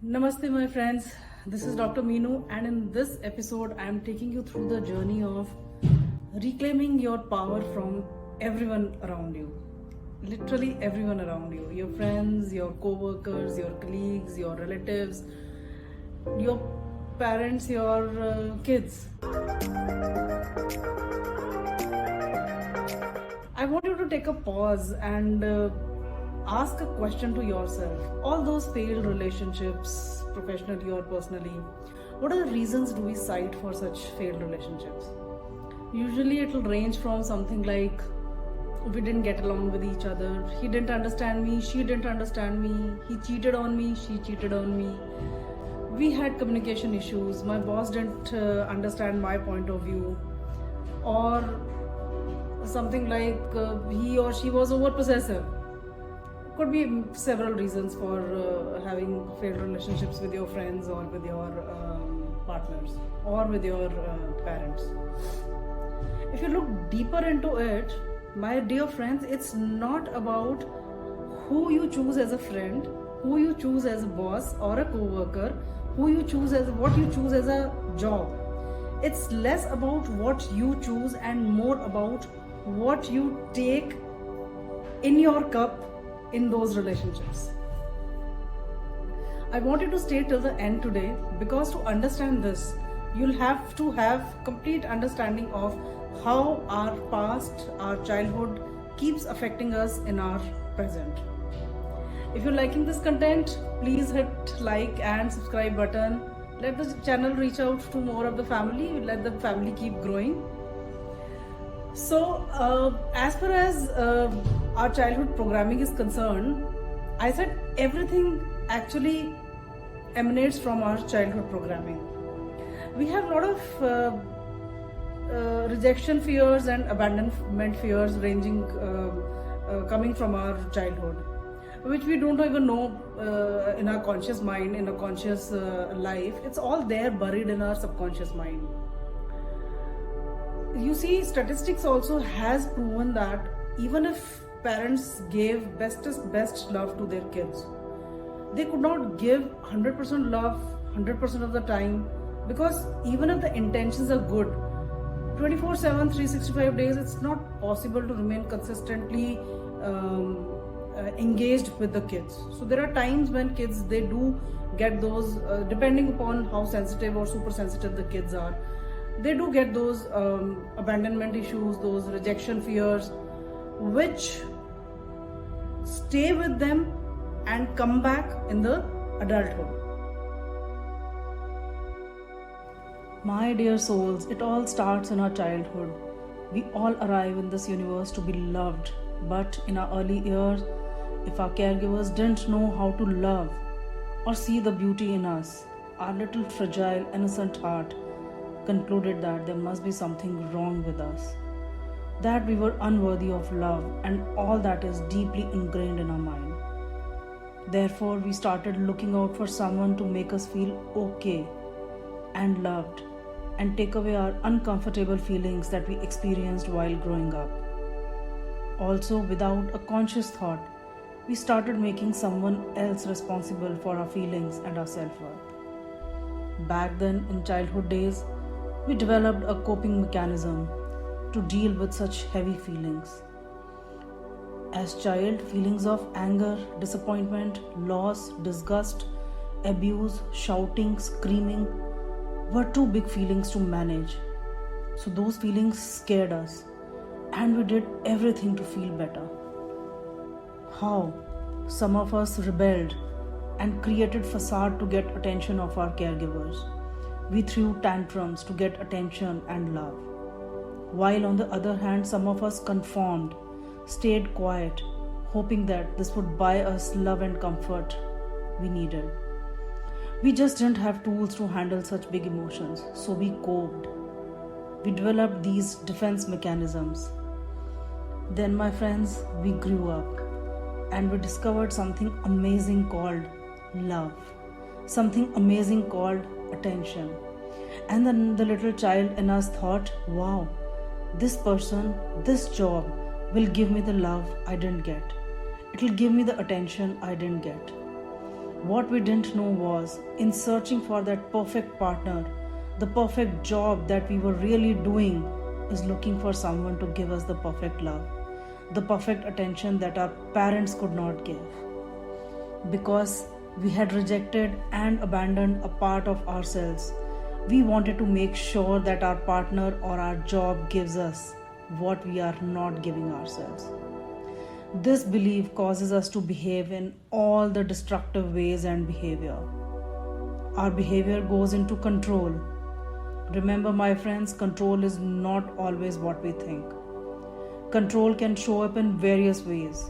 Namaste, my friends. This is Dr. Meenu, and in this episode, I am taking you through the journey of reclaiming your power from everyone around you. Literally, everyone around you, your friends, your co workers, your colleagues, your relatives, your parents, your kids. I want you to take a pause and ask a question to yourself. All those failed relationships, professionally or personally, what are the reasons do we cite for such failed relationships? Usually it will range from something like we didn't get along with each other, he didn't understand me, she didn't understand me, he cheated on me, she cheated on me, we had communication issues, my boss didn't understand my point of view, or something like he or she was over possessive. Could be several reasons for having failed relationships with your friends or with your partners or with your parents. If you look deeper into it, my dear friends, it's not about who you choose as a friend, who you choose as a boss or a co-worker, who you choose as what you choose as a job. It's less about what you choose and more about what you take in your cup in those relationships. I want you to stay till the end today, because to understand this, you'll have to have complete understanding of how our past, our childhood keeps affecting us in our present. If you're liking this content, please hit like and subscribe button. Let the channel reach out to more of the family. Let the family keep growing. So, as far as our childhood programming is concerned, I said everything actually emanates from our childhood programming. We have a lot of rejection fears and abandonment fears ranging, coming from our childhood, which we don't even know in our conscious mind, in a conscious life. It's all there buried in our subconscious mind. You see, statistics also has proven that even if parents gave best love to their kids, they could not give 100% love 100% of the time, because even if the intentions are good, 24/7 365 days, it's not possible to remain consistently engaged with the kids. So there are times when kids, they do get those, depending upon how sensitive or super sensitive the kids are, they do get those abandonment issues, those rejection fears, which stay with them and come back in the adulthood. My dear souls, it all starts in our childhood. We all arrive in this universe to be loved, but in our early years, if our caregivers didn't know how to love or see the beauty in us, our little fragile, innocent heart concluded that there must be something wrong with us, that we were unworthy of love, and all that is deeply ingrained in our mind. Therefore, we started looking out for someone to make us feel okay and loved and take away our uncomfortable feelings that we experienced while growing up. Also, without a conscious thought, we started making someone else responsible for our feelings and our self-worth. Back then, in childhood days, we developed a coping mechanism to deal with such heavy feelings. As child, feelings of anger, disappointment, loss, disgust, abuse, shouting, screaming were too big feelings to manage. So those feelings scared us, and we did everything to feel better. How? Some of us rebelled and created facade to get attention of our caregivers. We threw tantrums to get attention and love. While on the other hand, some of us conformed, stayed quiet, hoping that this would buy us love and comfort we needed. We just didn't have tools to handle such big emotions, so we coped. We developed these defense mechanisms. Then, my friends, we grew up and we discovered something amazing called love, something amazing called attention. And then the little child in us thought, wow, this person, this job will give me the love I didn't get. It will give me the attention I didn't get. What we didn't know was, in searching for that perfect partner, the perfect job that we were really doing is looking for someone to give us the perfect love, the perfect attention that our parents could not give. Because we had rejected and abandoned a part of ourselves, we wanted to make sure that our partner or our job gives us what we are not giving ourselves. This belief causes us to behave in all the destructive ways and behavior. Our behavior goes into control. Remember, my friends, control is not always what we think. Control can show up in various ways.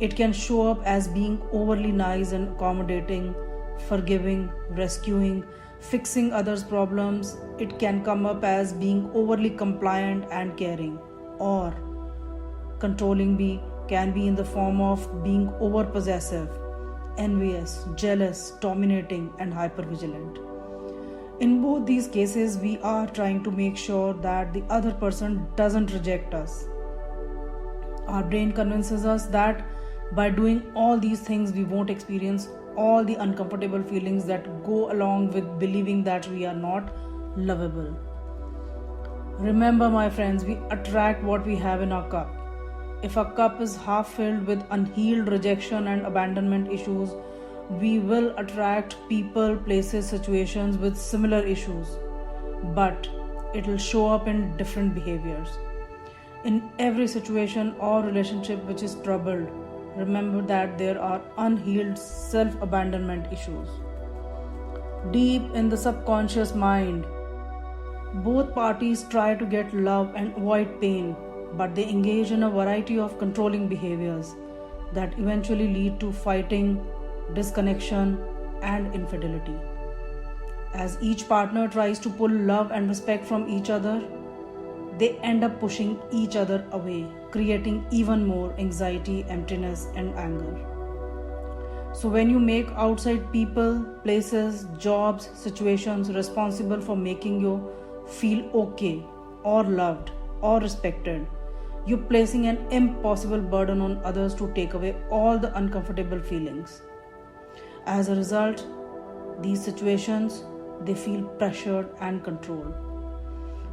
It can show up as being overly nice and accommodating, forgiving, rescuing, fixing others' problems. It can come up as being overly compliant and caring. Or controlling can be in the form of being over-possessive, envious, jealous, dominating, and hyper-vigilant. In both these cases, we are trying to make sure that the other person doesn't reject us. Our brain convinces us that by doing all these things, we won't experience all the uncomfortable feelings that go along with believing that we are not lovable. Remember, my friends, we attract what we have in our cup. If our cup is half filled with unhealed rejection and abandonment issues, we will attract people, places, situations with similar issues, but it will show up in different behaviors. In every situation or relationship which is troubled, remember that there are unhealed self-abandonment issues. Deep in the subconscious mind, both parties try to get love and avoid pain, but they engage in a variety of controlling behaviors that eventually lead to fighting, disconnection, and infidelity. As each partner tries to pull love and respect from each other, they end up pushing each other away, creating even more anxiety, emptiness, and anger. So when you make outside people, places, jobs, situations responsible for making you feel okay or loved or respected, you're placing an impossible burden on others to take away all the uncomfortable feelings. As a result, these situations, they feel pressured and controlled.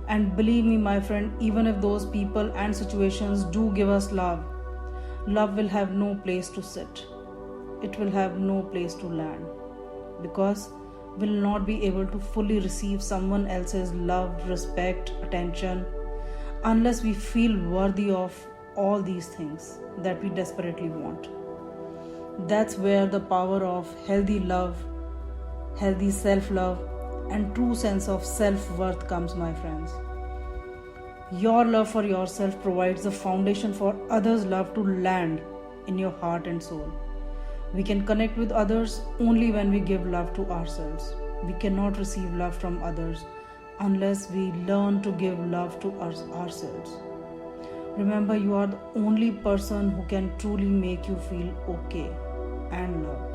And believe me, my friend, even if those people and situations do give us love, love will have no place to sit. It will have no place to land, because we'll not be able to fully receive someone else's love, respect, attention, unless we feel worthy of all these things that we desperately want. That's where the power of healthy love, healthy self-love, and true sense of self-worth comes, my friends. Your love for yourself provides the foundation for others' love to land in your heart and soul. We can connect with others only when we give love to ourselves. We cannot receive love from others unless we learn to give love to ourselves. Remember, you are the only person who can truly make you feel okay and loved.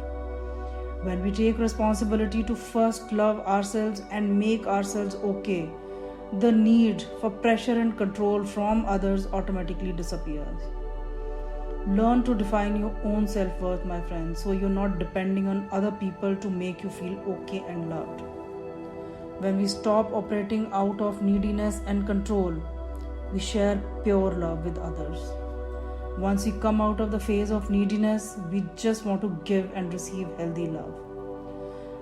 When we take responsibility to first love ourselves and make ourselves okay, the need for pressure and control from others automatically disappears. Learn to define your own self-worth, my friends, so you're not depending on other people to make you feel okay and loved. When we stop operating out of neediness and control, we share pure love with others. Once we come out of the phase of neediness, we just want to give and receive healthy love.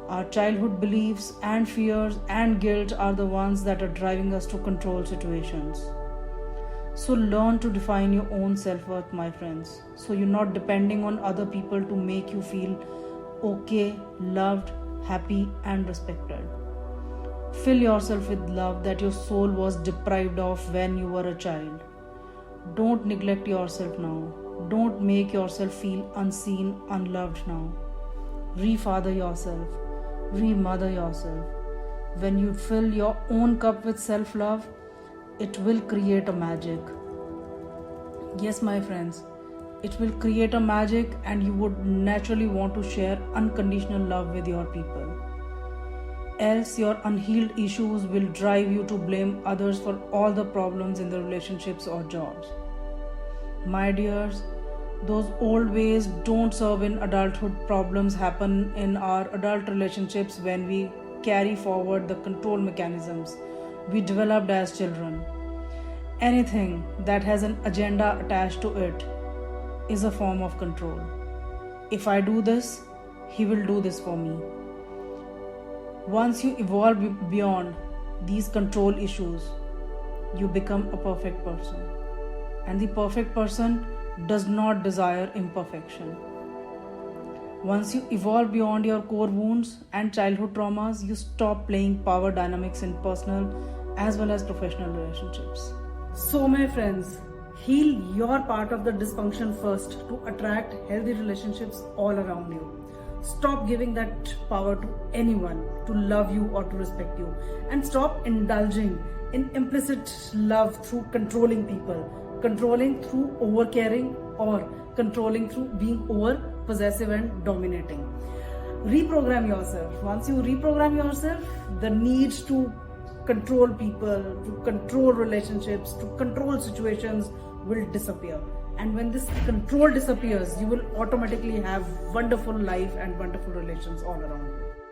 Our childhood beliefs and fears and guilt are the ones that are driving us to control situations. So learn to define your own self-worth, my friends, so you're not depending on other people to make you feel okay, loved, happy, and respected. Fill yourself with love that your soul was deprived of when you were a child. Don't neglect yourself now. Don't make yourself feel unseen, unloved now. Refather yourself. Remother yourself. When you fill your own cup with self-love, it will create a magic. Yes, my friends, it will create a magic, and you would naturally want to share unconditional love with your people. Else your unhealed issues will drive you to blame others for all the problems in the relationships or jobs. My dears, Those old ways don't serve in adulthood. Problems happen in our adult relationships when we carry forward the control mechanisms we developed as children. Anything that has an agenda attached to it is a form of control. If I do this, he will do this for me. Once you evolve beyond these control issues, you become a perfect person. And the perfect person does not desire imperfection. Once you evolve beyond your core wounds and childhood traumas, you stop playing power dynamics in personal as well as professional relationships. So, my friends, heal your part of the dysfunction first to attract healthy relationships all around you. Stop giving that power to anyone to love you or to respect you, and stop indulging in implicit love through controlling people, controlling through overcaring, or controlling through being over possessive and dominating. Reprogram yourself. Once you reprogram yourself, the need to control people, to control relationships, to control situations will disappear. And when this control disappears, you will automatically have wonderful life and wonderful relations all around you.